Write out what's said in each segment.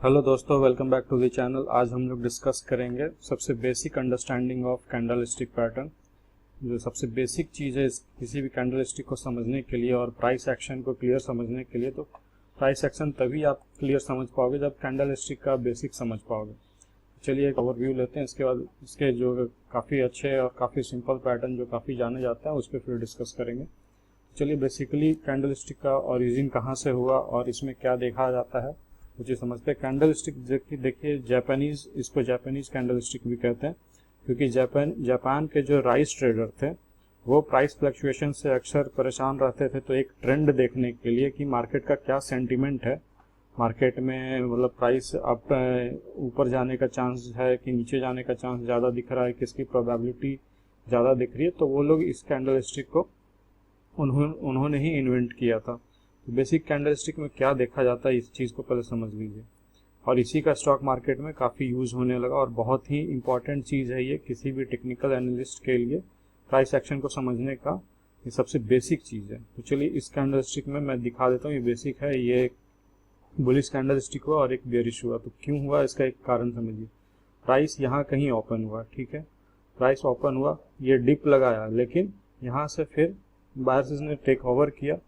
Hello दोस्तों, welcome back to the channel. आज हम लोग डिस्कस करेंगे सबसे basic understanding of candlestick pattern. जो सबसे बेसिक चीज़ है किसी भी कैंडलस्टिक को समझने के लिए और प्राइस एक्शन को क्लियर समझने के लिए, तो प्राइस एक्शन तभी आप क्लियर समझ पाओगे जब कैंडलस्टिक का बेसिक समझ पाओगे। चलिए एक ओवरव्यू लेते हैं, इसके बाद इसके जो काफ़ी अच्छे और काफ़ी सिंपल पैटर्न जो काफ़ी जाने जाते हैं उस पर फिर डिस्कस करेंगे। चलिए बेसिकली कैंडलस्टिक का ओरिजिन कहाँ से हुआ और इसमें क्या देखा जाता है मुझे समझते हैं। कैंडलस्टिक देखिए जापानीज, इसको जापानीज कैंडलस्टिक भी कहते हैं, क्योंकि जापान के जो राइस ट्रेडर थे वो प्राइस फ्लक्चुएशन से अक्सर परेशान रहते थे। तो एक ट्रेंड देखने के लिए कि मार्केट का क्या सेंटीमेंट है, मार्केट में मतलब प्राइस अप ऊपर जाने का चांस है कि नीचे जाने का चांस ज़्यादा दिख रहा है, किसकी प्रोबेबिलिटी ज़्यादा दिख रही है, तो वो लोग इस कैंडलस्टिक को उन्होंने ही इन्वेंट किया था। तो बेसिक कैंडलस्टिक में क्या देखा जाता है इस चीज़ को पहले समझ लीजिए, और इसी का स्टॉक मार्केट में काफ़ी यूज़ होने लगा और बहुत ही इंपॉर्टेंट चीज़ है ये किसी भी टेक्निकल एनालिस्ट के लिए। प्राइस एक्शन को समझने का ये सबसे बेसिक चीज़ है। तो चलिए इस कैंडलस्टिक में मैं दिखा देता हूँ, ये बेसिक है, ये एक बुलिश कैंडलस्टिक हुआ और एक बेयरिश हुआ। तो क्यों हुआ इसका एक कारण समझिए। प्राइस यहाँ कहीं ओपन हुआ, ठीक है, प्राइस ओपन हुआ, ये डिप लगाया, लेकिन यहाँ से फिर बायर्स ने टेक ओवर किया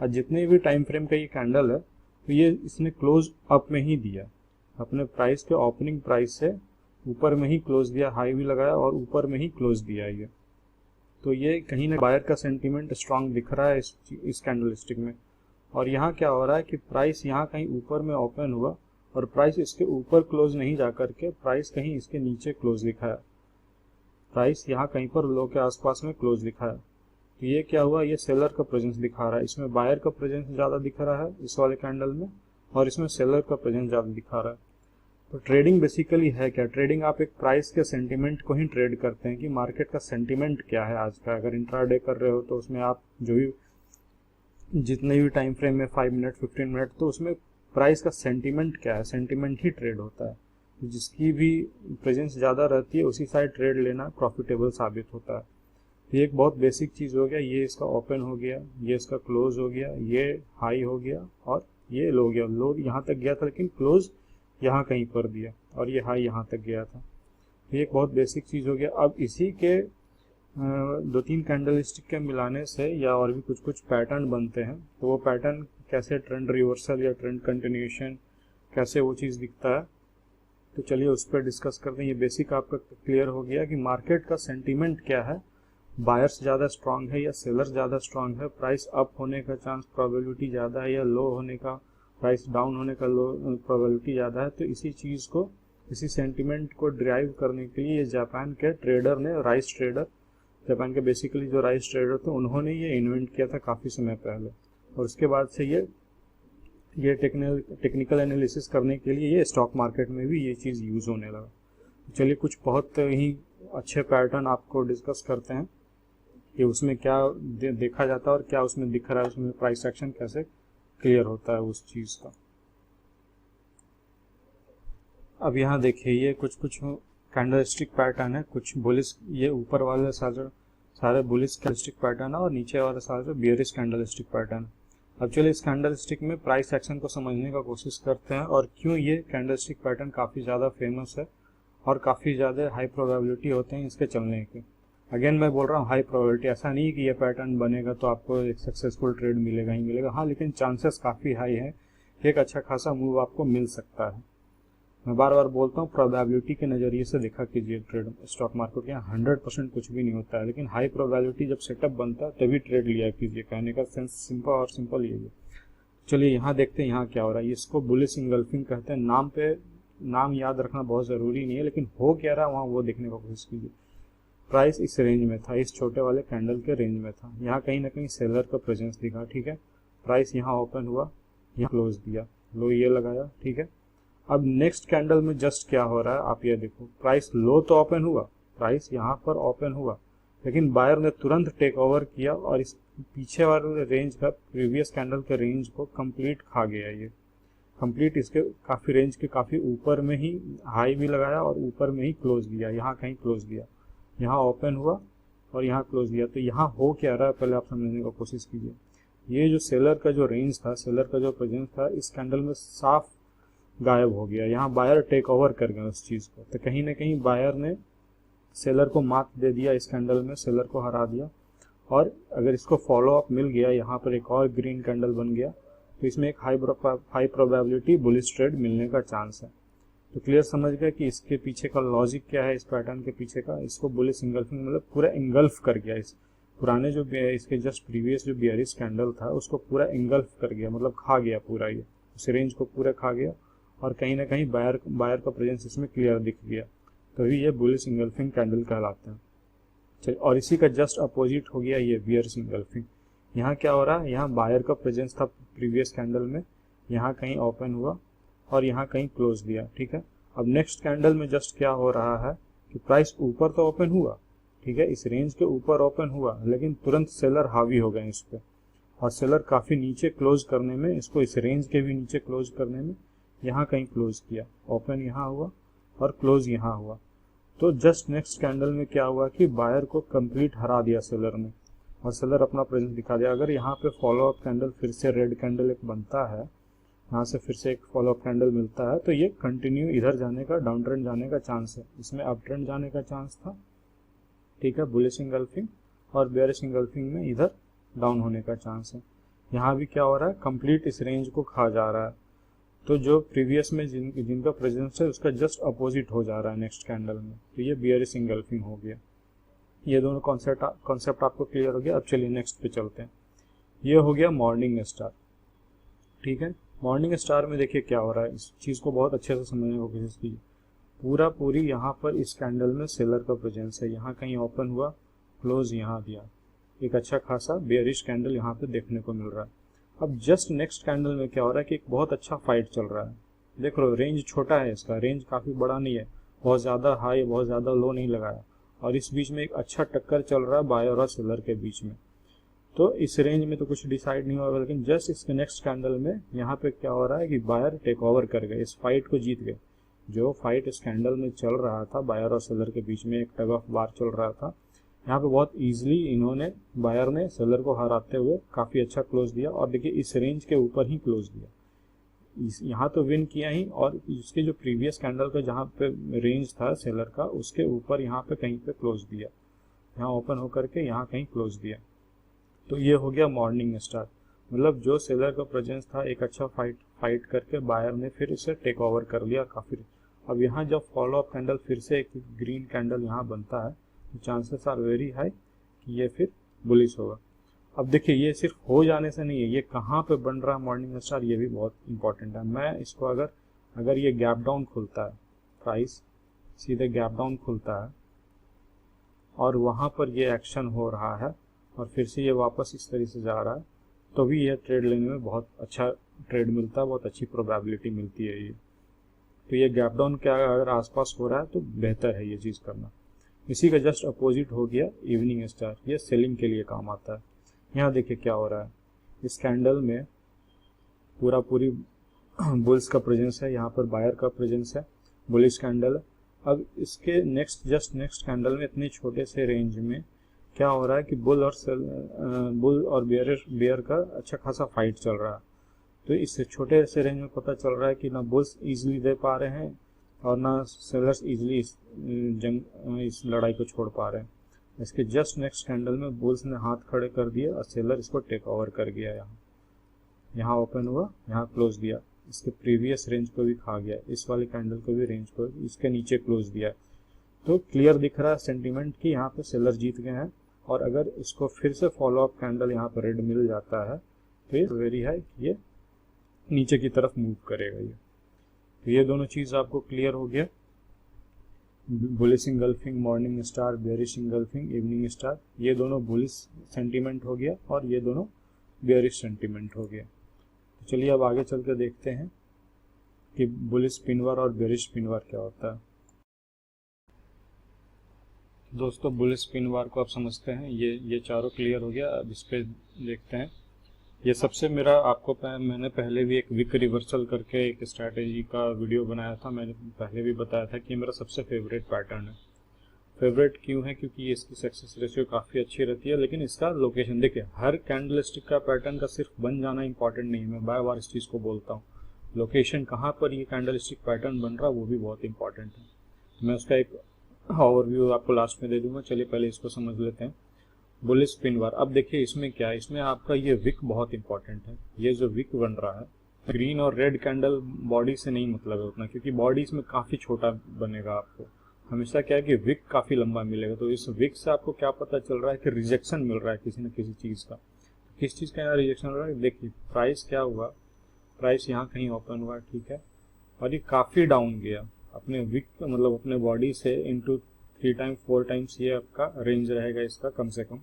और जितने भी टाइम फ्रेम का ये कैंडल है तो ये इसने क्लोज अप में ही दिया, अपने प्राइस के ओपनिंग प्राइस से ऊपर में ही क्लोज दिया, हाई भी लगाया और ऊपर में ही क्लोज दिया ये। तो ये कहीं ना बायर का सेंटीमेंट स्ट्रांग दिख रहा है इस कैंडलस्टिक में। और यहाँ क्या हो रहा है कि प्राइस यहाँ कहीं ऊपर में ओपन हुआ और प्राइस इसके ऊपर क्लोज नहीं जा करके प्राइस कहीं इसके नीचे क्लोज दिखाया, प्राइस यहाँ कहीं पर लो के आसपास में क्लोज दिखाया। तो ये क्या हुआ, ये सेलर का प्रेजेंस दिखा रहा है, इसमें बायर का प्रेजेंस ज़्यादा दिख रहा है इस वाले कैंडल में, और इसमें सेलर का प्रेजेंस ज़्यादा दिखा रहा है। तो ट्रेडिंग बेसिकली है क्या, ट्रेडिंग आप एक प्राइस के सेंटीमेंट को ही ट्रेड करते हैं कि मार्केट का सेंटीमेंट क्या है आज का। अगर इंट्राडे कर रहे हो तो उसमें आप जो भी जितने भी टाइम फ्रेम में 5 मिनट 15 मिनट, तो उसमें प्राइस का सेंटीमेंट क्या है, सेंटीमेंट ही ट्रेड होता है। तो जिसकी भी प्रेजेंस ज़्यादा रहती है उसी साइड ट्रेड लेना प्रॉफिटेबल साबित होता है। ये एक बहुत बेसिक चीज़ हो गया। ये इसका ओपन हो गया, ये इसका क्लोज हो गया, ये हाई हो गया और ये लो गया। लो यहाँ तक गया था लेकिन क्लोज यहाँ कहीं पर दिया, और ये हाई यहाँ तक गया था। ये एक बहुत बेसिक चीज़ हो गया। अब इसी के 2-3 कैंडलस्टिक के मिलाने से या और भी कुछ कुछ पैटर्न बनते हैं। तो वो पैटर्न कैसे, ट्रेंड रिवर्सल या ट्रेंड कंटिन्यूएशन, कैसे वो चीज़ दिखता है, तो चलिए उस पर डिस्कस करते हैं। ये बेसिक आपका क्लियर हो गया कि मार्केट का सेंटीमेंट क्या है, बायर्स ज़्यादा स्ट्रांग है या सेलर ज़्यादा स्ट्रांग है, प्राइस अप होने का चांस प्रोबेबिलिटी ज़्यादा है या लो होने का, प्राइस डाउन होने का लो प्रोबेबिलिटी ज़्यादा है। तो इसी चीज़ को, इसी सेंटीमेंट को ड्राइव करने के लिए ये जापान के ट्रेडर ने, राइस ट्रेडर, जापान के बेसिकली जो राइस ट्रेडर थे उन्होंने ये इन्वेंट किया था काफ़ी समय पहले, और उसके बाद से ये टेक्निकल एनालिसिस करने के लिए ये स्टॉक मार्केट में भी ये चीज़ यूज़ होने लगा। चलिए कुछ बहुत ही अच्छे पैटर्न आपको डिस्कस करते हैं कि उसमें क्या देखा जाता है और क्या उसमें दिख रहा है, उसमें प्राइस एक्शन कैसे क्लियर होता है उस चीज़ का। अब यहाँ देखिए ये कुछ कुछ कैंडलस्टिक पैटर्न है, कुछ बुलिश, ये ऊपर वाले सारे बुलिश कैंडलस्टिक पैटर्न है और नीचे वाले सारे बियरिश कैंडलस्टिक पैटर्न। अब चलिए इस कैंडलस्टिक में प्राइस एक्शन को समझने का कोशिश करते हैं और क्यों ये कैंडलस्टिक पैटर्न काफ़ी ज़्यादा फेमस है और काफ़ी ज़्यादा हाई प्रोबेबिलिटी होते हैं इसके चलने के। अगेन मैं बोल रहा हूँ हाई प्रोबेबिलिटी, ऐसा नहीं है कि ये पैटर्न बनेगा तो आपको एक सक्सेसफुल ट्रेड मिलेगा ही मिलेगा, हाँ, लेकिन चांसेस काफ़ी हाई है, एक अच्छा खासा मूव आपको मिल सकता है। मैं बार बार बोलता हूँ प्रोबेबिलिटी के नज़रिए से देखा कीजिए ट्रेड। स्टॉक मार्केट के यहाँ 100% कुछ भी नहीं होता है, लेकिन हाई प्रोबेबिलिटी जब सेटअप बनता है तभी ट्रेड लिया कीजिए। कहने का सेंस सिंपल ये है। चलिए यहाँ देखते हैं यहाँ क्या हो रहा है। इसको बुलिश इंगल्फिंग कहते हैं। नाम याद रखना बहुत ज़रूरी नहीं है, लेकिन हो क्या रहा है वहाँ वो देखने का कोशिश कीजिए। प्राइस इस रेंज में था, इस छोटे वाले कैंडल के रेंज में था, यहाँ कहीं ना कहीं सेलर का प्रेजेंस दिखा, ठीक है। प्राइस यहाँ ओपन हुआ, यहाँ क्लोज दिया, लो ये लगाया, ठीक है। अब नेक्स्ट कैंडल में जस्ट क्या हो रहा है आप ये देखो, प्राइस लो तो ओपन हुआ, प्राइस यहाँ पर ओपन हुआ, लेकिन बायर ने तुरंत टेक ओवर किया और इस पीछे वाले रेंज का, प्रीवियस कैंडल के रेंज को कंप्लीट खा गया। ये कंप्लीट इसके काफ़ी रेंज के काफ़ी ऊपर में ही हाई भी लगाया और ऊपर में ही क्लोज दिया, यहाँ कहीं क्लोज दिया, यहाँ ओपन हुआ और यहाँ क्लोज दिया। तो यहाँ हो क्या रहा है पहले आप समझने की कोशिश कीजिए। ये जो सेलर का जो रेंज था, सेलर का जो प्रेजेंस था, इस कैंडल में साफ गायब हो गया, यहाँ बायर टेक ओवर कर गया उस चीज़ को। तो कहीं ना कहीं बायर ने सेलर को मात दे दिया, इस कैंडल में सेलर को हरा दिया। और अगर इसको फॉलो अप मिल गया, यहाँ पर एक और ग्रीन कैंडल बन गया, तो इसमें एक हाई प्रोबेबिलिटी बुलिश ट्रेड मिलने का चांस है। तो क्लियर समझ गए कि इसके पीछे का लॉजिक क्या है, इस पैटर्न के पीछे का। इसको बुलिश इंगल्फिंग मतलब पूरा इंगल्फ कर गया, इस पुराने जो इसके जस्ट प्रीवियस जो बियरिश कैंडल था उसको पूरा इंगल्फ कर गया, मतलब खा गया पूरा, ये उस रेंज को पूरा खा गया। और कहीं ना कहीं बायर का प्रेजेंस इसमें क्लियर दिख गया, तभी ये बुलिश इंगल्फिंग कैंडल कहलाते हैं। चलिए, और इसी का जस्ट अपोजिट हो गया ये बियरिश इंगल्फिंग। यहाँ क्या हो रहा है, यहाँ बायर का प्रेजेंस था प्रीवियस कैंडल में, यहाँ कहीं ओपन हुआ और यहाँ कहीं क्लोज दिया, ठीक है। अब नेक्स्ट कैंडल में जस्ट क्या हो रहा है कि प्राइस ऊपर तो ओपन हुआ, ठीक है, इस रेंज के ऊपर ओपन हुआ, लेकिन तुरंत सेलर हावी हो गए इस पर, और सेलर काफ़ी नीचे क्लोज करने में, इसको इस रेंज के भी नीचे क्लोज करने में यहाँ कहीं क्लोज किया, ओपन यहाँ हुआ और क्लोज यहाँ हुआ। तो जस्ट नेक्स्ट कैंडल में क्या हुआ कि बायर को कंप्लीट हरा दिया सेलर ने, और सेलर अपना प्रेजेंस दिखा दिया। अगर यहाँ पे फॉलो अप कैंडल फिर से रेड कैंडल एक बनता है, यहाँ से फिर से एक फॉलो अप कैंडल मिलता है, तो ये कंटिन्यू इधर जाने का, डाउन ट्रेंड जाने का चांस है। इसमें अप ट्रेंड जाने का चांस था, ठीक है, बुलिश इंगल्फिंग, और बेयरिश इंगल्फिंग में इधर डाउन होने का चांस है। यहाँ भी क्या हो रहा है, कंप्लीट इस रेंज को खा जा रहा है। तो जो प्रीवियस में जिनका प्रेजेंस है उसका जस्ट अपोजिट हो जा रहा है नेक्स्ट कैंडल में, तो ये बेयरिश इंगल्फिंग हो गया। ये दोनों कॉन्सेप्ट आपको क्लियर हो गया। अब चलिए नेक्स्ट पे चलते हैं। ये हो गया मॉर्निंग स्टार, ठीक है। मॉर्निंग स्टार में देखिए क्या हो रहा है, इस चीज़ को बहुत अच्छे से समझने की कोशिश कीजिए। पूरी यहाँ पर इस कैंडल में सेलर का प्रेजेंस है, यहाँ कहीं ओपन हुआ, क्लोज यहाँ दिया, एक अच्छा खासा बेयरिश कैंडल यहाँ पे देखने को मिल रहा है। अब जस्ट नेक्स्ट कैंडल में क्या हो रहा है कि एक बहुत अच्छा फाइट चल रहा है। देख लो, रेंज छोटा है इसका, रेंज काफ़ी बड़ा नहीं है, बहुत ज़्यादा हाई बहुत ज़्यादा लो नहीं लगाया, और इस बीच में एक अच्छा टक्कर चल रहा है बायर और सेलर के बीच में। तो इस रेंज में तो कुछ डिसाइड नहीं होगा, लेकिन जस्ट इसके नेक्स्ट कैंडल में यहाँ पे क्या हो रहा है कि बायर टेक ओवर कर गए, इस फाइट को जीत गए। जो फाइट इस कैंडल में चल रहा था बायर और सेलर के बीच में, एक टग ऑफ वार चल रहा था, यहाँ पे बहुत इजीली इन्होंने, बायर ने सेलर को हराते हुए काफ़ी अच्छा क्लोज दिया। और देखिए इस रेंज के ऊपर ही क्लोज दिया, यहाँ तो विन किया ही, और इसके जो प्रीवियस कैंडल का जहाँ पे रेंज था सेलर का, उसके ऊपर यहाँ पे कहीं पे क्लोज दिया, यहाँ ओपन होकर के यहाँ कहीं क्लोज दिया। तो ये हो गया मॉर्निंग स्टार, मतलब जो सेलर का प्रेजेंस था एक अच्छा फाइट करके बायर ने फिर इसे टेक ओवर कर लिया काफ़ी। अब यहाँ जब फॉलो अप कैंडल फिर से एक ग्रीन कैंडल यहाँ बनता है, चांसेस आर वेरी हाई कि ये फिर बुलिश होगा। अब देखिए ये सिर्फ हो जाने से नहीं है, ये कहाँ पे बन रहा है मॉर्निंग स्टार, ये भी बहुत इंपॉर्टेंट है। मैं इसको अगर ये गैप डाउन खुलता है, प्राइस सीधे गैप डाउन खुलता है और वहाँ पर ये एक्शन हो रहा है और फिर से ये वापस इस तरह से जा रहा है, तो भी ये ट्रेड लेने में बहुत अच्छा ट्रेड मिलता है, बहुत अच्छी प्रोबेबिलिटी मिलती है ये। तो ये गैप डाउन क्या अगर आसपास हो रहा है तो बेहतर है ये चीज़ करना। इसी का जस्ट अपोजिट हो गया इवनिंग स्टार, ये सेलिंग के लिए काम आता है। यहाँ देखिए क्या हो रहा है, इस कैंडल में पूरी बुल्स का प्रेजेंस है, यहाँ पर बायर का प्रेजेंस है, बुलिश कैंडल है। अब इसके जस्ट नेक्स्ट कैंडल में इतने छोटे से रेंज में क्या हो रहा है कि बुल और बियर का अच्छा खासा फाइट चल रहा है। तो इस छोटे से रेंज में पता चल रहा है कि ना बुल्स इजीली दे पा रहे हैं और ना सेलर्स इजीली इस लड़ाई को छोड़ पा रहे हैं। इसके जस्ट नेक्स्ट कैंडल में बुल्स ने हाथ खड़े कर दिए और सेलर इसको टेक ओवर कर गया। यहाँ ओपन हुआ, यहाँ क्लोज दिया, इसके प्रीवियस रेंज को भी खा गया, इस वाले कैंडल को भी रेंज को इसके नीचे क्लोज दिया। तो क्लियर दिख रहा है सेंटीमेंट कि यहाँ पे सेलर जीत गए हैं। और अगर इसको फिर से फॉलो अप कैंडल यहाँ पर रेड मिल जाता है तो ये वेरी है कि ये नीचे की तरफ मूव करेगा ये। तो ये दोनों चीज़ आपको क्लियर हो गया, bullish engulfing morning star, bearish engulfing evening star, ये दोनों बुलिश सेंटीमेंट हो गया और ये दोनों बेयरिश सेंटीमेंट हो गया। तो चलिए अब आगे चल कर देखते हैं कि बुलिश स्पिनवर और बेयरिश स्पिनवर क्या होता है। दोस्तों बुलिश स्पिनवर को आप समझते हैं, ये चारों क्लियर हो गया। अब इस पे देखते हैं। ये सबसे मेरा आपको मैंने पहले भी एक विक रिवर्सल करके एक स्ट्रैटेजी का वीडियो बनाया था, मैंने पहले भी बताया था कि मेरा सबसे फेवरेट पैटर्न है। फेवरेट क्यों है? क्योंकि इसकी सक्सेस रेशियो काफ़ी अच्छी रहती है, लेकिन इसका लोकेशन देखिए, हर कैंडलस्टिक का पैटर्न का सिर्फ बन जाना इंपॉर्टेंट नहीं है। मैं बार बार इस चीज़ को बोलता हूँ, लोकेशन कहाँ पर ये कैंडलस्टिक पैटर्न बन रहा है वो भी बहुत इंपॉर्टेंट है। मैं उसका एक ओवरव्यू आपको लास्ट में दे दूंगा। चलिए पहले इसको समझ लेते हैं। बुलिश स्पिन बार, अब देखिए इसमें क्या है, इसमें आपका ये विक बहुत इंपॉर्टेंट है। ये जो विक बन रहा है, ग्रीन और रेड कैंडल बॉडी से नहीं मतलब है उतना, क्योंकि बॉडी इसमें काफ़ी छोटा बनेगा। आपको हमेशा क्या है कि विक काफ़ी लंबा मिलेगा। तो इस विक से आपको क्या पता चल रहा है कि रिजेक्शन मिल रहा है किसी न किसी चीज़ का। किस चीज़ का यहाँ रिजेक्शन हो रहा है, देखिए प्राइस क्या हुआ, प्राइस यहाँ कहीं ओपन हुआ, ठीक है, और ये काफ़ी डाउन गया अपने विक मतलब अपने बॉडी से इंटू 3 टाइम 4 टाइम्स ये आपका रेंज रहेगा इसका कम से कम।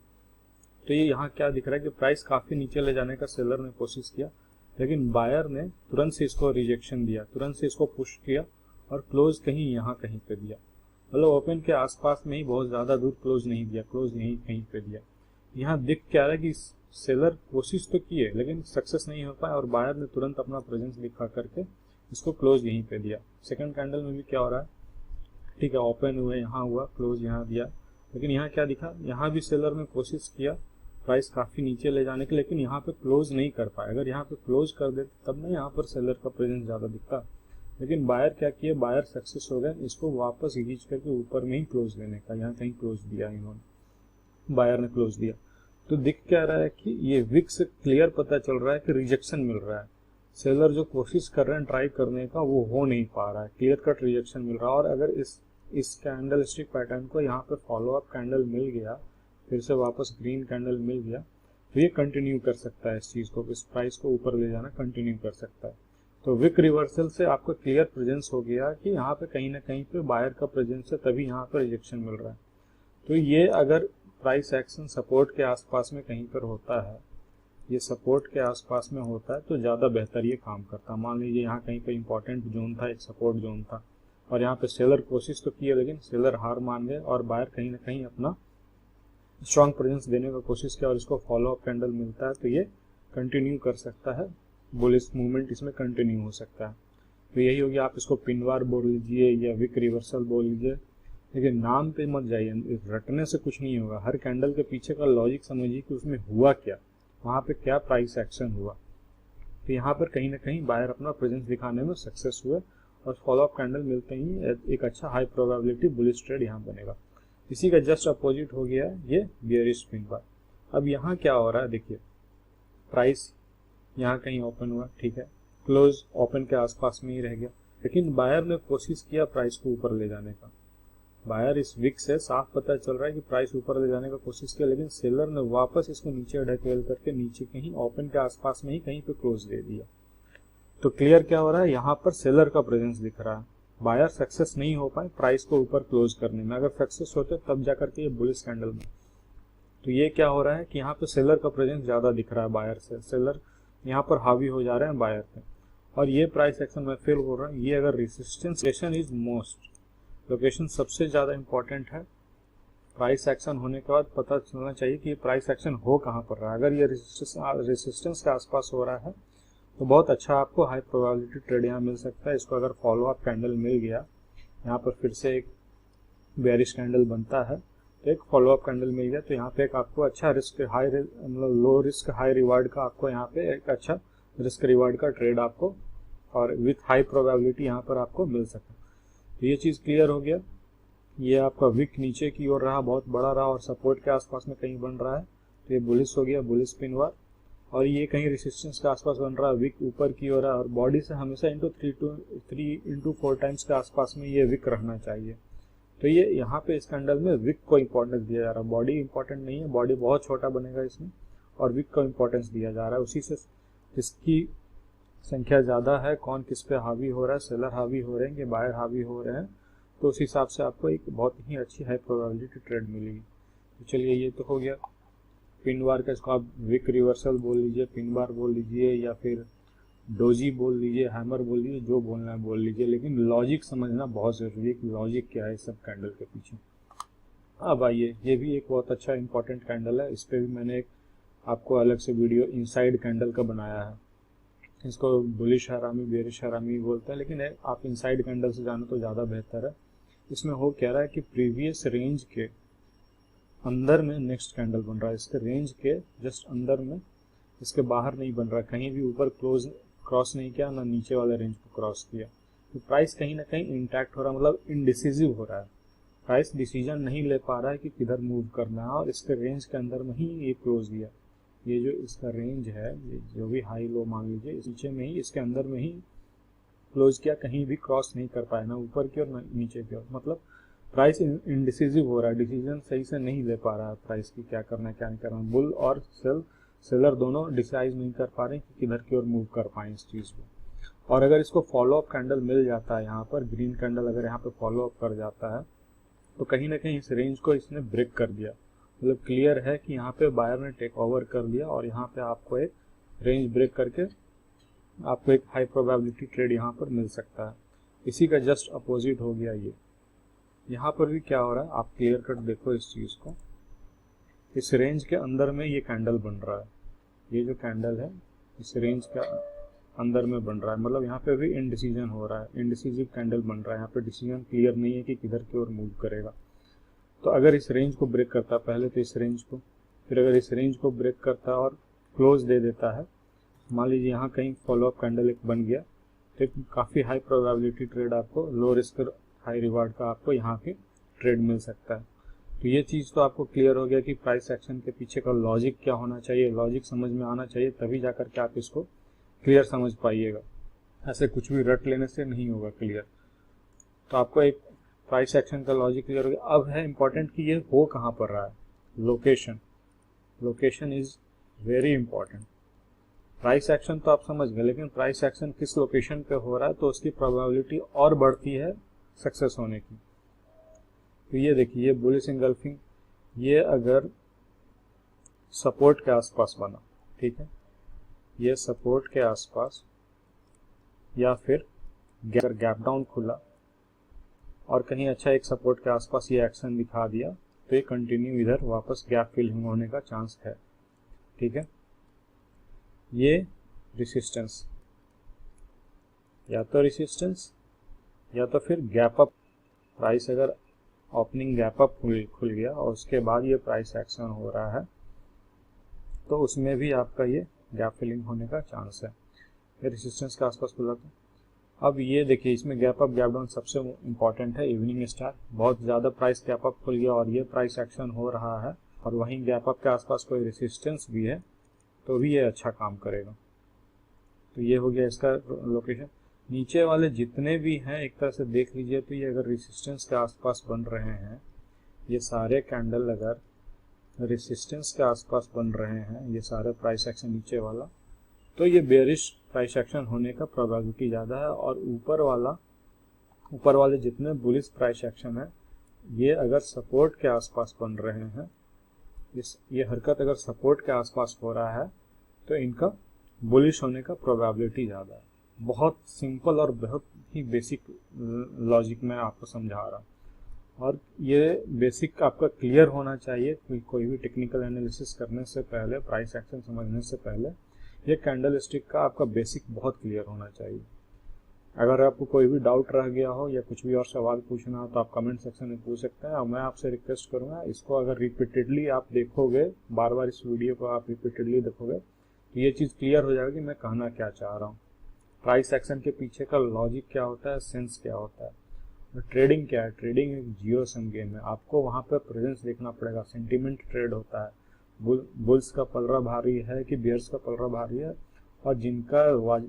तो ये यहाँ क्या दिख रहा है कि प्राइस काफ़ी नीचे ले जाने का सेलर ने कोशिश किया, लेकिन बायर ने तुरंत से इसको रिजेक्शन दिया, तुरंत से इसको पुश किया और क्लोज कहीं यहाँ कहीं पे दिया। मतलब ओपन के आसपास में ही, बहुत ज़्यादा दूर क्लोज नहीं दिया, क्लोज यहीं कहीं पे दिया। यहाँ दिख क्या रहा है कि सेलर कोशिश तो किए लेकिन सक्सेस नहीं हो पाया और बायर ने तुरंत अपना प्रेजेंस दिखा करके इसको क्लोज यहीं पे दिया। सेकंड कैंडल में भी क्या हो रहा है, ठीक है, ओपन हुए, यहाँ हुआ, क्लोज यहाँ दिया, लेकिन यहाँ क्या दिखा, यहाँ भी सेलर ने कोशिश किया प्राइस काफ़ी नीचे ले जाने के, लेकिन यहाँ पे क्लोज नहीं कर पाए। अगर यहाँ पे क्लोज कर देते तब ना यहाँ पर सेलर का प्रेजेंस ज़्यादा दिखता, लेकिन बायर क्या किया, बायर सक्सेस हो गए, इसको वापस खींच करके ऊपर में ही क्लोज लेने का, यहाँ कहीं क्लोज दिया इन्होंने, बायर ने क्लोज दिया। तो दिख क्या रहा है कि ये विक से क्लियर पता चल रहा है कि रिजेक्शन मिल रहा है। सेलर जो कोशिश कर रहे हैं ट्राई करने का वो हो नहीं पा रहा है, क्लियर कट रिजेक्शन मिल रहा है। और अगर इस कैंडल स्टिक पैटर्न को यहाँ पे फॉलो अप कैंडल मिल गया, फिर से वापस ग्रीन कैंडल मिल गया, तो ये कंटिन्यू कर सकता है इस चीज़ को, इस प्राइस को ऊपर ले जाना कंटिन्यू कर सकता है। तो विक रिवर्सल से आपको क्लियर प्रेजेंस हो गया कि यहाँ पे कहीं ना कहीं पे बायर का प्रेजेंस है, तभी यहाँ पर रिजेक्शन मिल रहा है। तो ये अगर प्राइस एक्शन सपोर्ट के आसपास में कहीं पर होता है, ये सपोर्ट के आसपास में होता है, तो ज़्यादा बेहतर ये काम करता है। मान लीजिए यहाँ कहीं पर इंपॉर्टेंट जोन था, एक सपोर्ट जोन था, और यहाँ पे सेलर कोशिश तो किया लेकिन सेलर हार मान गए और बायर कहीं ना कहीं अपना स्ट्रॉन्ग प्रेजेंस देने का कोशिश किया और इसको फॉलो अप कैंडल मिलता है, तो ये कंटिन्यू कर सकता है, बुलिश मूवमेंट इसमें कंटिन्यू हो सकता है। तो यही होगी, आप इसको पिनवार बोल लीजिए या विक रिवर्सल बोल लीजिए, लेकिन नाम पे मत जाइए, रटने से कुछ नहीं होगा। हर कैंडल के पीछे का लॉजिक समझिए कि उसमें हुआ क्या, वहाँ पे क्या प्राइस एक्शन हुआ। तो यहाँ पर कहीं ना कहीं बायर अपना प्रेजेंस दिखाने में सक्सेस हुए और फॉलो अप कैंडल मिलते ही एक अच्छा हाई प्रोबेबिलिटी बुलिश ट्रेड यहाँ बनेगा। इसी का जस्ट अपोजिट हो गया है ये बियरिश स्पिन बार। अब यहाँ क्या हो रहा है, देखिए प्राइस यहाँ कहीं ओपन हुआ, ठीक है, क्लोज ओपन के आसपास में ही रह गया, लेकिन बायर ने कोशिश किया प्राइस को ऊपर ले जाने का। बायर इस विक से साफ पता चल रहा है कि प्राइस ऊपर ले जाने का कोशिश किया, लेकिन सेलर ने वापस इसको नीचे ढकेल करके नीचे कहीं ओपन के आसपास में ही कहीं पे क्लोज दे दिया। तो क्लियर क्या हो रहा है, यहाँ पर सेलर का प्रेजेंस दिख रहा है। बायर सक्सेस नहीं हो पाए प्राइस को ऊपर क्लोज करने में, अगर सक्सेस होते तब जाकर के ये बुलिश कैंडल में। तो ये क्या हो रहा है कि यहाँ पे सेलर का प्रेजेंस ज़्यादा दिख रहा है बायर से, सेलर यहाँ पर हावी हो जा रहे हैं बायर पे। और ये प्राइस एक्शन में फिर बोल रहा हूँ, ये अगर रेजिस्टेंस इज मोस्ट, लोकेशन सबसे ज़्यादा इंपॉर्टेंट है। प्राइस एक्शन होने के बाद पता चलना चाहिए कि ये प्राइस एक्शन हो कहाँ पर रहा है। अगर ये रेजिस्टेंस के आसपास हो रहा है तो बहुत अच्छा आपको हाई प्रोबेबिलिटी ट्रेड यहाँ मिल सकता है। इसको अगर फॉलो अप कैंडल मिल गया, यहाँ पर फिर से एक बेयरिश कैंडल बनता है, तो एक फॉलो अप कैंडल मिल गया, तो यहाँ पे एक आपको अच्छा रिस्क हाई मतलब लो रिस्क हाई रिवार्ड का आपको यहाँ पे एक अच्छा रिस्क रिवार्ड का ट्रेड आपको और विथ हाई प्रोबेबिलिटी यहाँ पर आपको मिल सकता है। तो ये चीज़ क्लियर हो गया। ये आपका विक नीचे की ओर रहा, बहुत बड़ा रहा और सपोर्ट के आसपास में कहीं बन रहा है, तो ये बुलिश हो गया, बुलिश स्पिन बार। और ये कहीं रेजिस्टेंस के आसपास बन रहा है, विक ऊपर की ओर है और बॉडी से हमेशा इंटू 3 टाइम्स के आसपास में ये विक रहना चाहिए। तो ये यहाँ पे इस कैंडल में विक को इंपॉर्टेंस दिया जा रहा है, बॉडी इंपॉर्टेंट नहीं है, बॉडी बहुत छोटा बनेगा इसमें, और विक को इंपॉर्टेंस दिया जा रहा है। उसी से जिसकी संख्या ज़्यादा है, कौन किस पे हावी हो रहा है, सेलर हावी हो रहे हैं कि बायर हावी हो रहे हैं, तो उस हिसाब से आपको एक बहुत ही अच्छी हाई प्रोबेबिलिटी ट्रेड मिलेगी। तो चलिए ये तो हो गया पिन बार का, इसको आप विक रिवर्सल बोल लीजिए, पिन बार बोल लीजिए, या फिर डोजी बोल लीजिए, हैमर बोल लीजिए, जो बोलना है बोल लीजिए, लेकिन लॉजिक समझना बहुत ज़रूरी है कि लॉजिक क्या है सब कैंडल के पीछे। अब आइए, ये भी एक बहुत अच्छा इंपॉर्टेंट कैंडल है, इस पर भी मैंने एक आपको अलग से वीडियो इनसाइड कैंडल का बनाया है। इसको बुलिश हरामी बेरिश हरामी बोलते हैं, लेकिन आप इनसाइड कैंडल से जानो तो ज़्यादा बेहतर है। इसमें हो कह रहा है कि प्रीवियस रेंज के अंदर में नेक्स्ट कैंडल बन रहा है, इसके रेंज के जस्ट अंदर में, इसके बाहर नहीं बन रहा, कहीं भी ऊपर क्लोज क्रॉस नहीं किया, ना नीचे वाले रेंज को क्रॉस किया। तो प्राइस कहीं ना कहीं इंटैक्ट हो रहा है, मतलब इनडिसिसिव हो रहा है। प्राइस डिसीजन नहीं ले पा रहा है कि किधर मूव करना है, और इसके रेंज के अंदर में ही ये क्लोज किया। ये जो इसका रेंज है, ये जो भी हाई लो मान लीजिए, इस नीचे में ही, इसके अंदर में ही क्लोज किया, कहीं भी क्रॉस नहीं कर पाया, ना ऊपर की और ना नीचे की ओर। मतलब प्राइस इनडिसिसिव हो रहा है, डिसीजन सही से नहीं ले पा रहा है प्राइस की, क्या करना है क्या नहीं करना। बुल और सेलर दोनों डिसाइड नहीं कर पा रहे कि किधर की ओर मूव कर पाए इस चीज़ को। और अगर इसको फॉलो अप कैंडल मिल जाता है, यहाँ पर ग्रीन कैंडल अगर यहाँ पे फॉलो अप कर जाता है, तो कहीं ना कहीं इस रेंज को इसने ब्रेक कर दिया। मतलब क्लियर है कि यहाँ पे बायर ने टेक ओवर कर लिया, और यहाँ पे आपको एक रेंज ब्रेक करके आपको एक हाई प्रोबेबिलिटी ट्रेड यहाँ पर मिल सकता है। इसी का जस्ट अपोजिट हो गया ये। यहाँ पर भी क्या हो रहा है, आप क्लियर कट देखो इस चीज़ को। इस रेंज के अंदर में ये कैंडल बन रहा है, ये जो कैंडल है इस रेंज के अंदर में बन रहा है। मतलब यहाँ पे भी इनडिसीजन हो रहा है, इनडिसीजिव कैंडल बन रहा है। यहाँ पे डिसीजन क्लियर नहीं है कि किधर की ओर मूव करेगा। तो अगर इस रेंज को ब्रेक करता है, पहले तो इस रेंज को, फिर अगर इस रेंज को ब्रेक करता है और क्लोज दे देता है, मान लीजिए यहाँ कहीं फॉलोअप कैंडल एक बन गया, तो काफ़ी हाई प्रोबेबिलिटी ट्रेड आपको, लो रिस्क हाई रिवार्ड का आपको यहाँ पे ट्रेड मिल सकता है। तो ये चीज़ तो आपको क्लियर हो गया कि प्राइस एक्शन के पीछे का लॉजिक क्या होना चाहिए, लॉजिक समझ में आना चाहिए, तभी जाकर के आप इसको क्लियर समझ पाइएगा। ऐसे कुछ भी रट लेने से नहीं होगा क्लियर। तो आपको एक प्राइस एक्शन का लॉजिक क्लियर हो गया। अब है इम्पॉर्टेंट कि ये हो कहाँ पर रहा है, location. Location is very important. Price action तो आप समझ गए, लेकिन प्राइस एक्शन किस लोकेशन पे हो रहा है, तो उसकी प्रोबेबिलिटी और बढ़ती है सक्सेस होने की। तो ये देखिए, ये बुलिश इंगल्फिंग, ये अगर सपोर्ट के आसपास बना, ठीक है, ये सपोर्ट के आसपास, या फिर अगर गैप डाउन खुला और कहीं अच्छा एक सपोर्ट के आसपास ये एक्शन दिखा दिया, तो ये कंटिन्यू इधर वापस गैप फिलिंग होने का चांस है। ठीक है, ये रेसिस्टेंस, या तो रेसिस्टेंस या तो फिर गैप अप। प्राइस अगर ओपनिंग गैप अप खुल गया और उसके बाद ये प्राइस एक्शन हो रहा है, तो उसमें भी आपका ये गैप फिलिंग होने का चांस है। ये रेसिस्टेंस के आसपास खुला था। अब ये देखिए, इसमें गैप अप गैप डाउन सबसे इम्पॉर्टेंट है। इवनिंग स्टार बहुत ज़्यादा प्राइस गैप अप खुल गया और ये प्राइस एक्शन हो रहा है, और वहीं गैप अप के आसपास कोई रेसिस्टेंस भी है, तो भी ये अच्छा काम करेगा। तो ये हो गया इसका लोकेशन। नीचे वाले जितने भी हैं एक तरह से देख लीजिए, तो ये अगर रेसिस्टेंस के आसपास बन रहे हैं, ये सारे कैंडल अगर रेसिस्टेंस के आसपास बन रहे हैं, ये सारे प्राइस एक्शन नीचे वाला, तो ये बेरिश प्राइस एक्शन होने का प्रोबेबिलिटी ज़्यादा है। और ऊपर वाले जितने बुलिश प्राइस एक्शन है, ये अगर सपोर्ट के आसपास बन रहे हैं, ये हरकत अगर सपोर्ट के आसपास हो रहा है, तो इनका बुलिश होने का प्रोबेबिलिटी ज़्यादा है। बहुत सिंपल और बहुत ही बेसिक लॉजिक में आपको समझा रहा हूँ, और ये बेसिक आपका क्लियर होना चाहिए। कोई भी टेक्निकल एनालिसिस करने से पहले, प्राइस एक्शन समझने से पहले, ये कैंडल स्टिक का आपका बेसिक बहुत क्लियर होना चाहिए। अगर आपको कोई भी डाउट रह गया हो या कुछ भी और सवाल पूछना हो, तो आप कमेंट सेक्शन में पूछ सकते हैं। और मैं आपसे रिक्वेस्ट करूँगा, इसको अगर रिपीटेडली आप देखोगे, बार बार इस वीडियो को आप रिपीटेडली देखोगे, तो ये चीज़ क्लियर हो जाएगी कि मैं कहना क्या चाह रहा हूँ। प्राइस एक्शन के पीछे का लॉजिक क्या होता है, सेंस क्या होता है। ट्रेडिंग क्या है, ट्रेडिंग एक जीरो सम गेम है। आपको वहाँ पर प्रेजेंस देखना पड़ेगा। सेंटिमेंट ट्रेड होता है, बुल्स का पलड़ा भारी है कि बियर्स का पलड़ा भारी है, और जिनका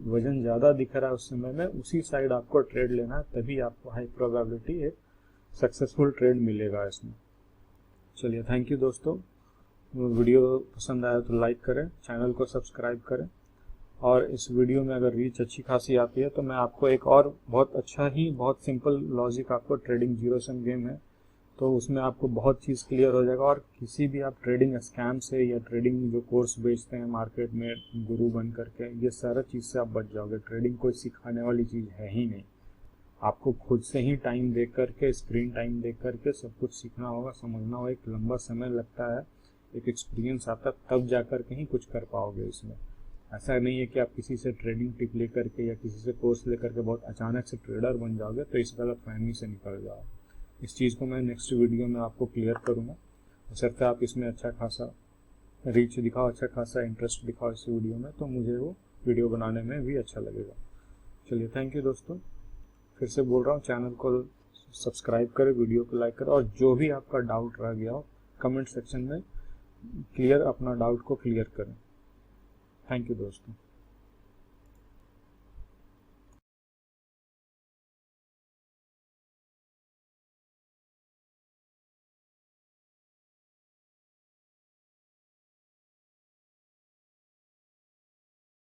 वजन ज़्यादा दिख रहा है उस समय में, उसी साइड आपको ट्रेड लेना है, तभी आपको हाई प्रोबेबिलिटी एक सक्सेसफुल ट्रेड मिलेगा इसमें। चलिए, थैंक यू दोस्तों। वीडियो पसंद आया तो लाइक करें, चैनल को सब्सक्राइब करें, और इस वीडियो में अगर रीच अच्छी खासी आती है तो मैं आपको एक और बहुत अच्छा ही बहुत सिंपल लॉजिक, आपको ट्रेडिंग जीरो सम गेम है, तो उसमें आपको बहुत चीज़ क्लियर हो जाएगा। और किसी भी आप ट्रेडिंग स्कैम से या ट्रेडिंग जो कोर्स बेचते हैं मार्केट में गुरु बन करके, ये सारा चीज़ से आप बच जाओगे। ट्रेडिंग कोई सिखाने वाली चीज़ है ही नहीं। आपको खुद से ही टाइम दे करके, स्क्रीन टाइम दे करके सब कुछ सीखना होगा, समझना होगा। एक लंबा समय लगता है, एक एक्सपीरियंस आता, तब जा कर के ही कुछ कर पाओगे इसमें। ऐसा नहीं है कि आप किसी से ट्रेडिंग टिप लेकर के या किसी से कोर्स लेकर के बहुत अचानक से ट्रेडर बन जाओगे, तो इस गलतफहमी से निकल जाओ। इस चीज़ को मैं नेक्स्ट वीडियो में आपको क्लियर करूँगा। हो सकता है आप इसमें अच्छा खासा रीच दिखाओ, अच्छा खासा इंटरेस्ट दिखाओ इस वीडियो में, तो मुझे वो वीडियो बनाने में भी अच्छा लगेगा। चलिए थैंक यू दोस्तों, फिर से बोल रहा हूँ चैनल को सब्सक्राइब करें, वीडियो को लाइक करें, और जो भी आपका डाउट रह गया हो कमेंट सेक्शन में अपना डाउट को क्लियर करें। थैंक यू दोस्तों।